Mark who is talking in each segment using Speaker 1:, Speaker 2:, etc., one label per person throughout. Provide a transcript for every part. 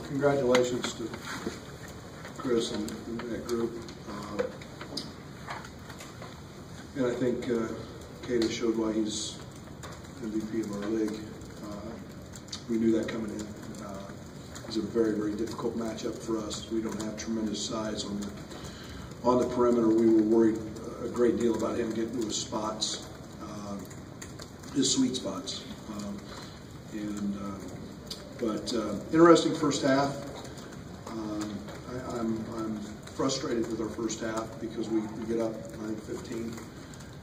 Speaker 1: Congratulations to Chris and that group. And I think Cato showed why he's MVP of our league. We knew that coming in. It was a very, very difficult matchup for us. We don't have tremendous size on the perimeter. We were worried a great deal about him getting to his spots, his sweet spots. But interesting first half. I'm frustrated with our first half because we get up, I think, 15,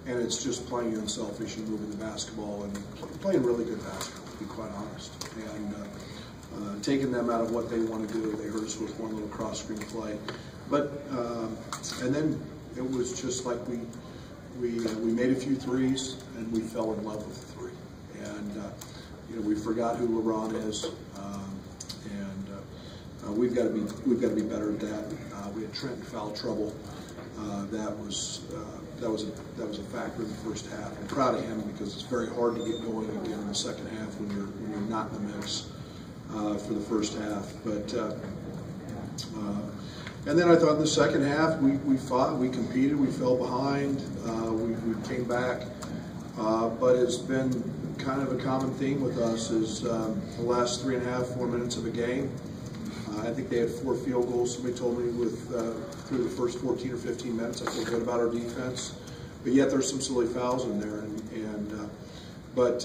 Speaker 1: and it's just playing unselfish and moving the basketball and playing really good basketball, to be quite honest. And taking them out of what they want to do. They hurt us with one little cross-screen play, but and then it was just like we made a few threes and we fell in love with the three, and we forgot who LeBron is, and we've got to be better at that. We had Trent in foul trouble. That was a factor in the first half. I'm proud of him because it's very hard to get going again in the second half when you're not in the mix for the first half. But and then I thought in the second half we fought, we competed, we fell behind, we came back, but it's been kind of a common theme with us is the last 3.5, 4 minutes of a game. I think they had 4 field goals. Somebody told me through the first 14 or 15 minutes. I feel good about our defense, but yet there's some silly fouls in there. But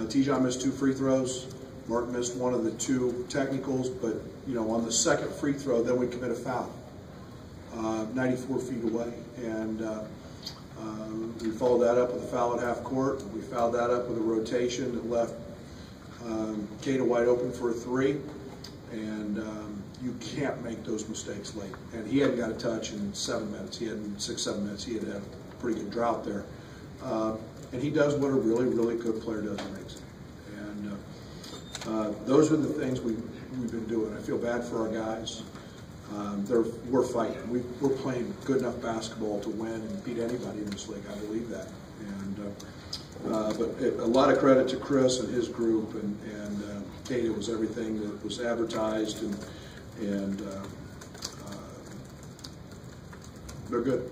Speaker 1: Tijon missed 2 free throws. Martin missed one of the 2 technicals. But on the second free throw, then we commit a foul, 94 feet away, and we followed that up with a foul at half court. We fouled that up with a rotation that left Cato wide open for a 3. And you can't make those mistakes late. And he hadn't got a touch in 7 minutes. He had in 6, 7 minutes. He had a pretty good drought there. And he does what a really, really good player does in makes it. And those are the things we've been doing. I feel bad for our guys. We're fighting. We're playing good enough basketball to win and beat anybody in this league. I believe that. And but a lot of credit to Chris and his group, and Cato was everything that was advertised, and they're good.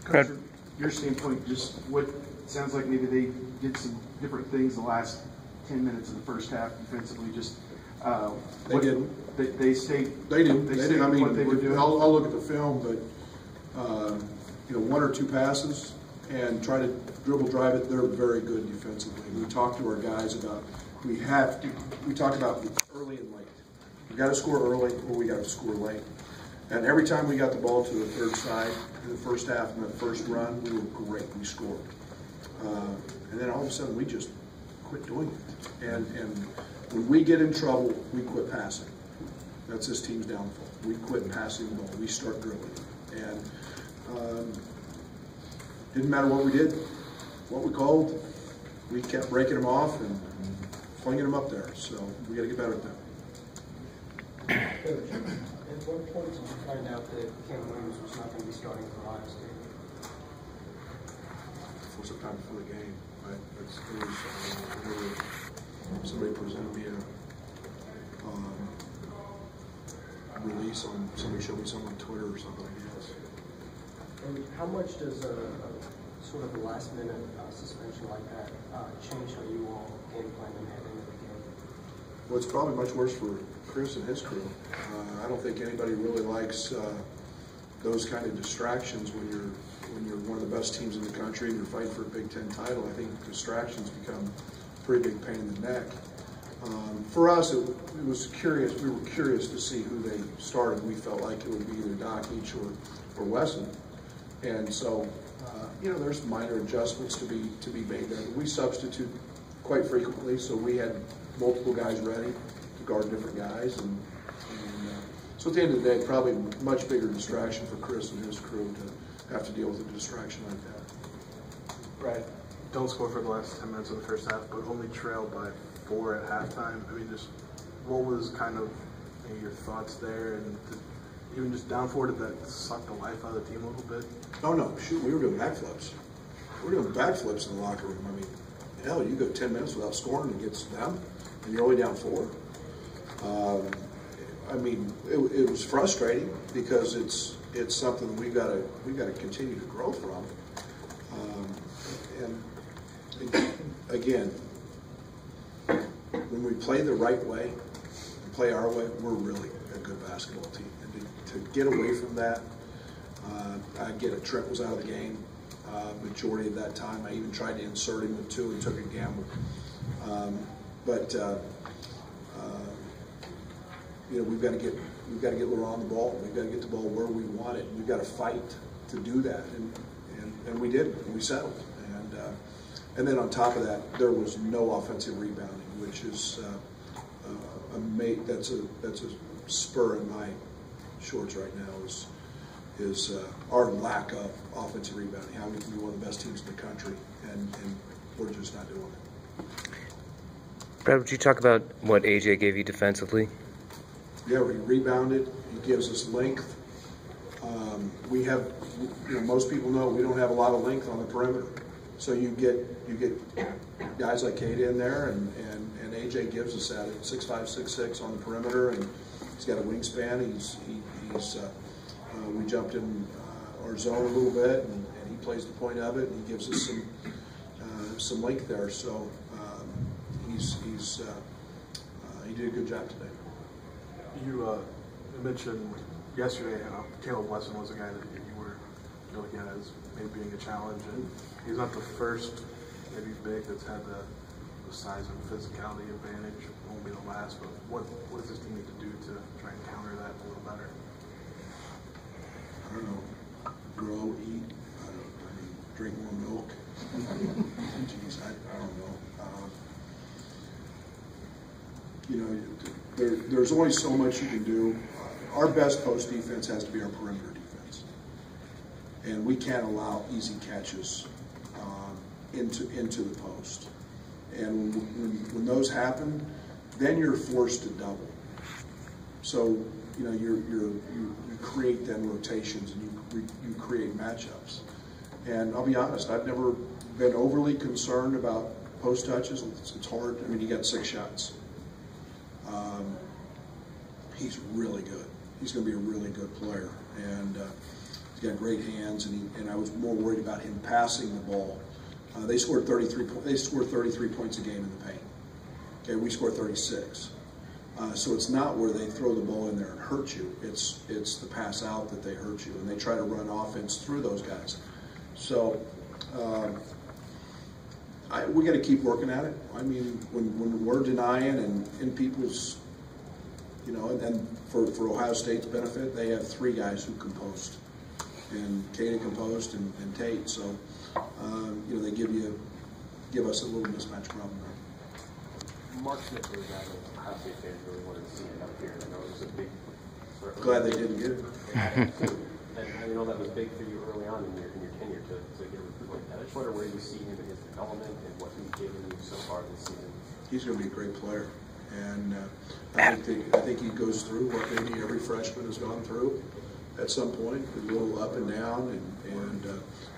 Speaker 2: Coach, from your standpoint, just what sounds like maybe they did some different things the last 10 minutes of the first half defensively. Just
Speaker 1: they didn't.
Speaker 2: They stayed.
Speaker 1: They didn't. They didn't. I mean,
Speaker 2: what they were doing.
Speaker 1: I'll look at the film, but 1 or 2 passes and try to dribble drive it. They're very good defensively. We talked to our guys about we talked about early and late. We got to score early or we got to score late. And every time we got the ball to the third side in the first half and the first run, we were great. We scored. And then all of a sudden we just quit doing it. And when we get in trouble, we quit passing. That's this team's downfall. We quit passing the ball. We start dribbling. And didn't matter what we did, what we called, we kept breaking them off and flinging them up there. So we got to get better at that.
Speaker 3: Coach, at what point did you find out that Cam Williams was not going to be starting for Ohio State?
Speaker 1: For some time before the game, somebody presented me a release on, somebody showed me something on Twitter or something, I guess.
Speaker 3: And how much does a sort of a last-minute suspension like that change how you all game plan and head into the game?
Speaker 1: Well, it's probably much worse for Chris and his crew. I don't think anybody really likes those kind of distractions when you're one of the best teams in the country and you're fighting for a Big Ten title. I think distractions become a pretty big pain in the neck. For us, it was curious. We were curious to see who they started. We felt like it would be either Doc Each or Wesson, and so there's minor adjustments to be made there. We substitute quite frequently, so we had multiple guys ready to guard different guys, and so at the end of the day, probably a much bigger distraction for Chris and his crew to have to deal with a distraction like that.
Speaker 4: Right. Don't score for the last 10 minutes of the first half, but only trailed by 4 at halftime. I mean, just what was kind of your thoughts there, and even just down 4, did that suck the life out of the team a little bit?
Speaker 1: Oh no, shoot, we were doing backflips. We were doing backflips in the locker room. I mean, hell, you go 10 minutes without scoring against them, and you're only down 4. I mean, it was frustrating because it's something we got to continue to grow from. And again, when we play the right way and play our way, we're really a good basketball team. And to get away from that, I get it. Trent was out of the game majority of that time. I even tried to insert him with 2 and took a gamble. You know, we've got to get Laurent the ball. We've got to get the ball where we want it. We've got to fight to do that, and we did. And we settled. And then on top of that, there was no offensive rebounding, which is that's a spur in my shorts right now. Is our lack of offensive rebounding. How we can be one of the best teams in the country, and we're just not doing it.
Speaker 5: Brad, would you talk about what AJ gave you defensively?
Speaker 1: Yeah, he rebounded. He gives us length. We have, you know, most people know we don't have a lot of length on the perimeter. So you get guys like Kate in there, and AJ gives us that. 6'5", 6'6" on the perimeter, and he's got a wingspan. We jumped in our zone a little bit, and he plays the point of it, and he gives us some length there. So he did a good job today.
Speaker 4: You mentioned yesterday how Caleb Wesson was a guy that you were looking at as maybe being a challenge, and he's not the first maybe big that's had the size and physicality advantage. Won't be the last, but what does this team need to do to try and counter that a little better?
Speaker 1: I don't know. Grow, eat. I mean, drink more milk. Jeez, I don't know. You know, there's only so much you can do. Our best post defense has to be our perimeter defense, and we can't allow easy catches into the post. And when those happen, then you're forced to double. So you know you create then rotations, and you create matchups. And I'll be honest, I've never been overly concerned about post touches. It's hard. I mean, he got 6 shots. He's really good. He's going to be a really good player, and he's got great hands. And I was more worried about him passing the ball. They scored 33 points a game in the paint. Okay, we scored 36. So it's not where they throw the ball in there and hurt you. It's the pass out that they hurt you, and they try to run offense through those guys. So we got to keep working at it. I mean, when we're denying and in people's, you know, and for Ohio State's benefit, they have 3 guys who can post, and Kata can post and Tate. So you know, they give us a little mismatch problem there.
Speaker 6: Mark Smith was a guy that Ohio State fans really wanted to see it up here. I know it was a big.
Speaker 1: Glad they didn't get it.
Speaker 6: And I know that was big for you early on in your tenure to get a recruit like that. I just wonder where you see him in his development and what he's given you so far this season.
Speaker 1: He's going to be a great player, and I think he goes through what maybe every freshman has gone through at some point, a little up and down, and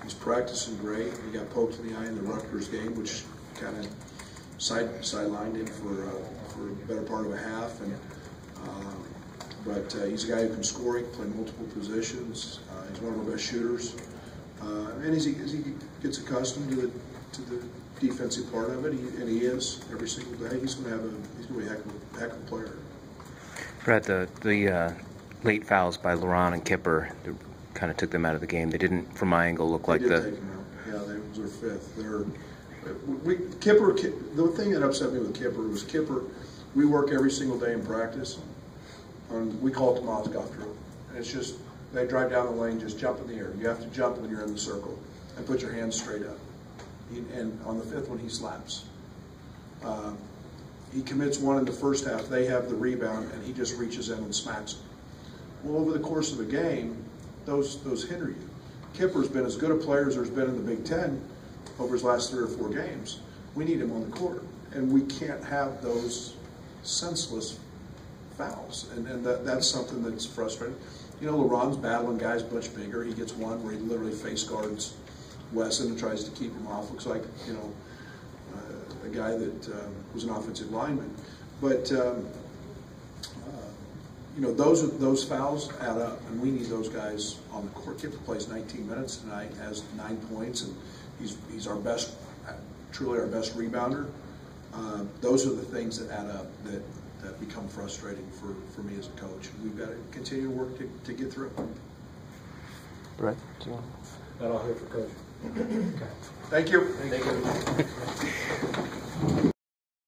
Speaker 1: he's practicing great. He got poked in the eye in the Rutgers game, which kind of sidelined him for a better part of a half, but he's a guy who can score. He can play multiple positions. He's one of our best shooters, and as he gets accustomed to the defensive part of it, and he is every single day, he's going to be a heck of a player.
Speaker 5: Brad, the late fouls by Laurent and Kipper kind of took them out of the game. They didn't, from my angle, look like
Speaker 1: Take them out. Yeah, they was their 5th. Kipper. The thing that upset me with Kipper was we work every single day in practice. We call it the Mozgov drill. And it's just, they drive down the lane, just jump in the air. You have to jump when you're in the circle and put your hands straight up. And on the 5th one, he slaps. He commits one in the first half. They have the rebound, and he just reaches in and smacks them. Well, over the course of a game, those hinder you. Kipper's been as good a player as there's been in the Big Ten over his last 3 or 4 games. We need him on the court. and we can't have those senseless fouls, and that's something that's frustrating. You know, LeBron's battling guys much bigger. He gets one where he literally face guards Wesson and tries to keep him off. Looks like, you know, a guy that was an offensive lineman. But you know, those fouls add up, and we need those guys on the court. Kipper plays 19 minutes tonight, has 9 points, and he's our best, truly our best rebounder. Those are the things that add up that become frustrating for me as a coach. We've got to continue to work to get through it.
Speaker 5: Brett,
Speaker 7: That all here for Coach.
Speaker 1: Thank you.
Speaker 6: Thank you.